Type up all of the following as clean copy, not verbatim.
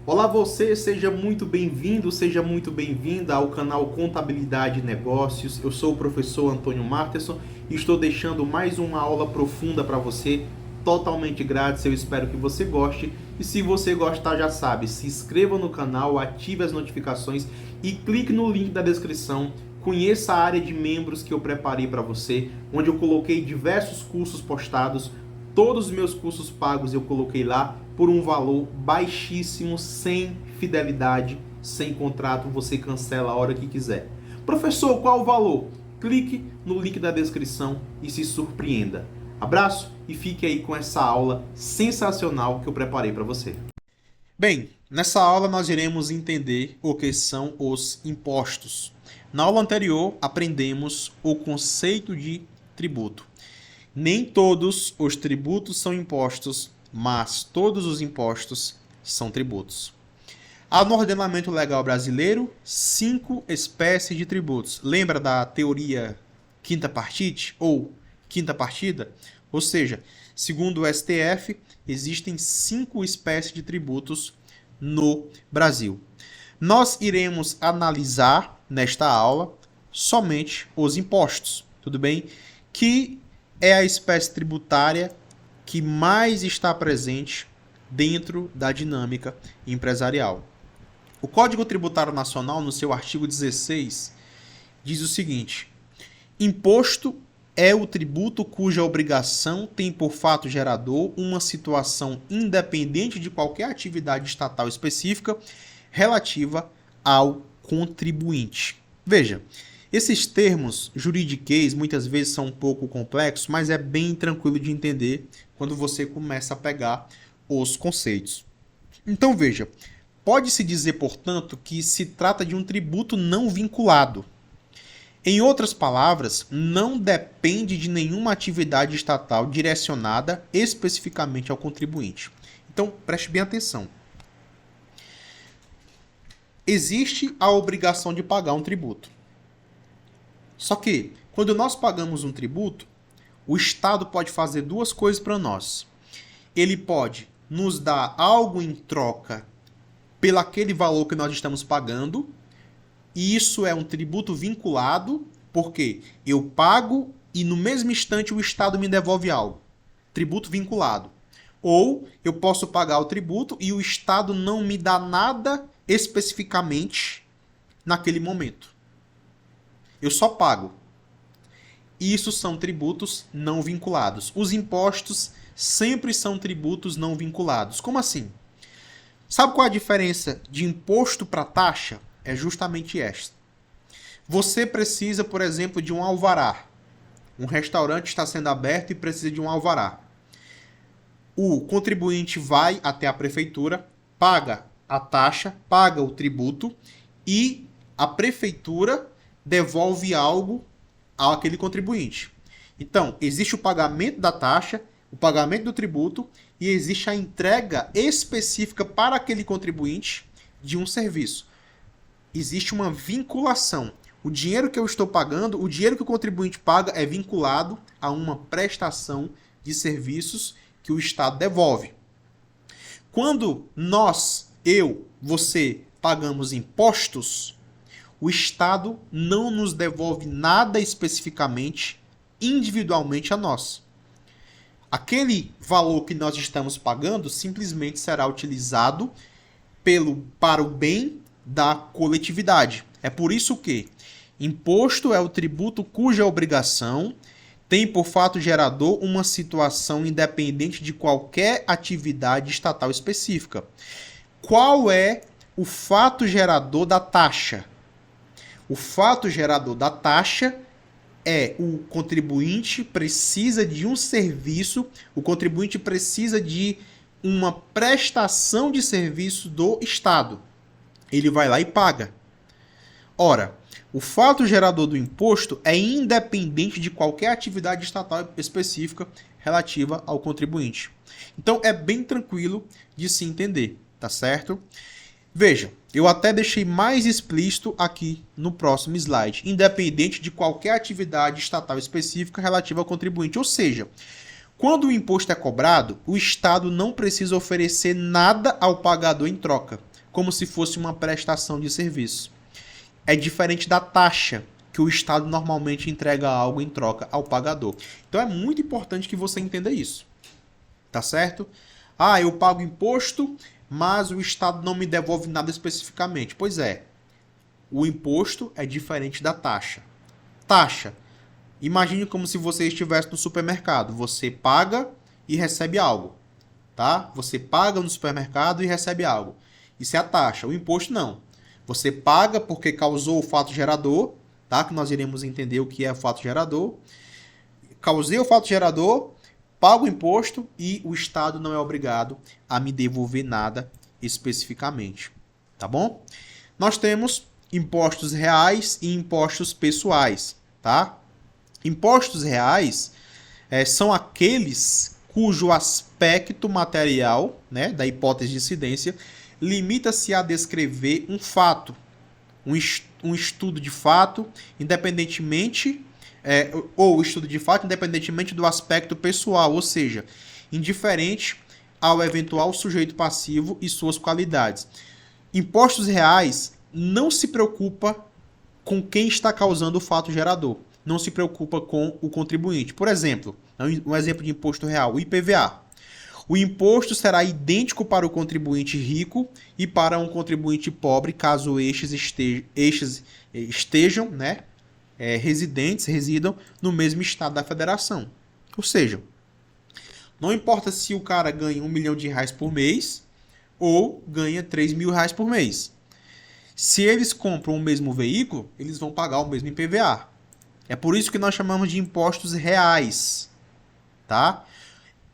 Olá você, seja muito bem-vindo, seja muito bem-vinda ao canal Contabilidade e Negócios. Eu sou o professor Antônio Marterson e estou deixando mais uma aula profunda para você, totalmente grátis. Eu espero que você goste e se você gostar já sabe, se inscreva no canal, ative as notificações e clique no link da descrição. Conheça a área de membros que eu preparei para você, onde eu coloquei diversos cursos postados. Todos os meus cursos pagos eu coloquei lá por um valor baixíssimo, sem fidelidade, sem contrato, você cancela a hora que quiser. Professor, qual o valor? Clique no link da descrição e se surpreenda. Abraço e fique aí com essa aula sensacional que eu preparei para você. Bem, nessa aula nós iremos entender o que são os impostos. Na aula anterior aprendemos o conceito de tributo. Nem todos os tributos são impostos, mas todos os impostos são tributos. Há no ordenamento legal brasileiro 5 espécies de tributos. Lembra da teoria quinta partite ou quinta partida? Ou seja, segundo o STF, existem 5 espécies de tributos no Brasil. Nós iremos analisar nesta aula somente os impostos, tudo bem? Que é a espécie tributária que mais está presente dentro da dinâmica empresarial. O Código Tributário Nacional, no seu artigo 16, diz o seguinte: imposto é o tributo cuja obrigação tem por fato gerador uma situação independente de qualquer atividade estatal específica relativa ao contribuinte. Veja, esses termos juridiquês muitas vezes são um pouco complexos, mas é bem tranquilo de entender quando você começa a pegar os conceitos. Então veja, pode-se dizer, portanto, que se trata de um tributo não vinculado. Em outras palavras, não depende de nenhuma atividade estatal direcionada especificamente ao contribuinte. Então, preste bem atenção. Existe a obrigação de pagar um tributo. Só que, quando nós pagamos um tributo, o Estado pode fazer duas coisas para nós. Ele pode nos dar algo em troca pelo aquele valor que nós estamos pagando, e isso é um tributo vinculado, porque eu pago e no mesmo instante o Estado me devolve algo. Tributo vinculado. Ou eu posso pagar o tributo e o Estado não me dá nada especificamente naquele momento. Eu só pago. Isso são tributos não vinculados. Os impostos sempre são tributos não vinculados. Como assim? Sabe qual é a diferença de imposto para taxa? É justamente esta. Você precisa, por exemplo, de um alvará. Um restaurante está sendo aberto e precisa de um alvará. O contribuinte vai até a prefeitura, paga a taxa, paga o tributo e a prefeitura devolve algo àquele contribuinte. Então, existe o pagamento da taxa, o pagamento do tributo e existe a entrega específica para aquele contribuinte de um serviço. Existe uma vinculação. O dinheiro que eu estou pagando, o dinheiro que o contribuinte paga é vinculado a uma prestação de serviços que o Estado devolve. Quando nós, você, pagamos impostos, o Estado não nos devolve nada especificamente, individualmente a nós. Aquele valor que nós estamos pagando simplesmente será utilizado para o bem da coletividade. É por isso que imposto é o tributo cuja obrigação tem por fato gerador uma situação independente de qualquer atividade estatal específica. Qual é o fato gerador da taxa? O fato gerador da taxa é o contribuinte precisa de um serviço, o contribuinte precisa de uma prestação de serviço do Estado. Ele vai lá e paga. Ora, o fato gerador do imposto é independente de qualquer atividade estatal específica relativa ao contribuinte. Então é bem tranquilo de se entender, tá certo? Veja, eu até deixei mais explícito aqui no próximo slide, independente de qualquer atividade estatal específica relativa ao contribuinte. Ou seja, quando o imposto é cobrado, o Estado não precisa oferecer nada ao pagador em troca. como se fosse uma prestação de serviço. É diferente da taxa, que o Estado normalmente entrega algo em troca ao pagador. Então é muito importante que você entenda isso. Tá certo? Ah, eu pago imposto, mas o Estado não me devolve nada especificamente. Pois é, o imposto é diferente da taxa. Taxa. Imagine como se você estivesse no supermercado. Você paga e recebe algo. Tá? Você paga no supermercado e recebe algo. Isso é a taxa. O imposto não. Você paga porque causou o fato gerador, tá? Que nós iremos entender o que é o fato gerador. Causei o fato gerador, pago o imposto e o Estado não é obrigado a me devolver nada especificamente. Tá bom? Nós temos impostos reais e impostos pessoais, tá? Impostos reais são aqueles cujo aspecto material, né, da hipótese de incidência, limita-se a descrever um fato, um estudo de fato, independentemente, ou estudo de fato independentemente do aspecto pessoal, ou seja, indiferente ao eventual sujeito passivo e suas qualidades. Impostos reais não se preocupa com quem está causando o fato gerador, não se preocupa com o contribuinte. Por exemplo, um exemplo de imposto real, o IPVA. O imposto será idêntico para o contribuinte rico e para um contribuinte pobre, caso estes estejam, né, residam no mesmo estado da federação. Ou seja, não importa se o cara ganha R$1 milhão por mês ou ganha R$3 mil por mês. Se eles compram o mesmo veículo, eles vão pagar o mesmo IPVA. É por isso que nós chamamos de impostos reais, tá?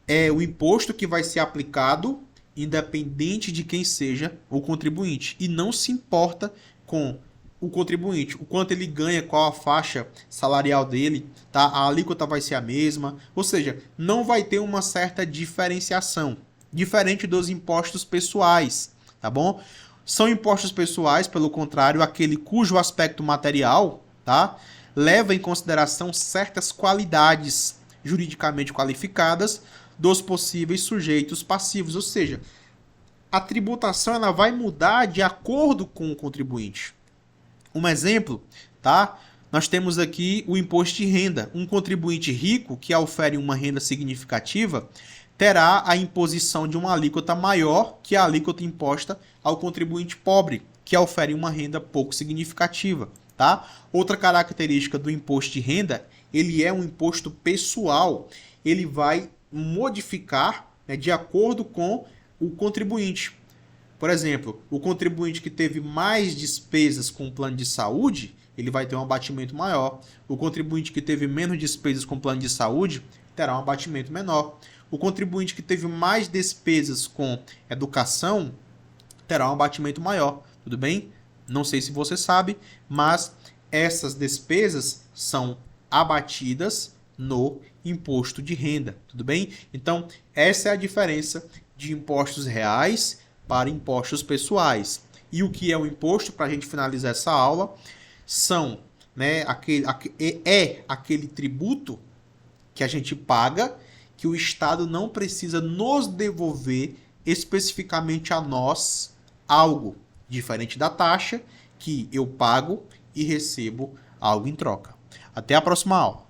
É o imposto que vai ser aplicado independente de quem seja o contribuinte. E não se importa com o contribuinte, o quanto ele ganha, qual a faixa salarial dele, tá? A alíquota vai ser a mesma. Ou seja, não vai ter uma certa diferenciação, diferente dos impostos pessoais, tá bom? São impostos pessoais, pelo contrário, aquele cujo aspecto material, tá, leva em consideração certas qualidades juridicamente qualificadas dos possíveis sujeitos passivos, ou seja, a tributação ela vai mudar de acordo com o contribuinte. Um exemplo, tá? Nós temos aqui o imposto de renda. Um contribuinte rico que ofere uma renda significativa terá a imposição de uma alíquota maior que a alíquota imposta ao contribuinte pobre, que ofere uma renda pouco significativa, tá? Outra característica do imposto de renda, ele é um imposto pessoal. Ele vai modificar, né, de acordo com o contribuinte. Por exemplo, o contribuinte que teve mais despesas com o plano de saúde, ele vai ter um abatimento maior. O contribuinte que teve menos despesas com o plano de saúde terá um abatimento menor. O contribuinte que teve mais despesas com educação terá um abatimento maior. Tudo bem? Não sei se você sabe, mas essas despesas são abatidas no imposto de renda, tudo bem? Então, essa é a diferença de impostos reais para impostos pessoais. E o que é o imposto, para a gente finalizar essa aula, são, né, aquele tributo que a gente paga, que o Estado não precisa nos devolver especificamente a nós algo, diferente da taxa, que eu pago e recebo algo em troca. Até a próxima aula.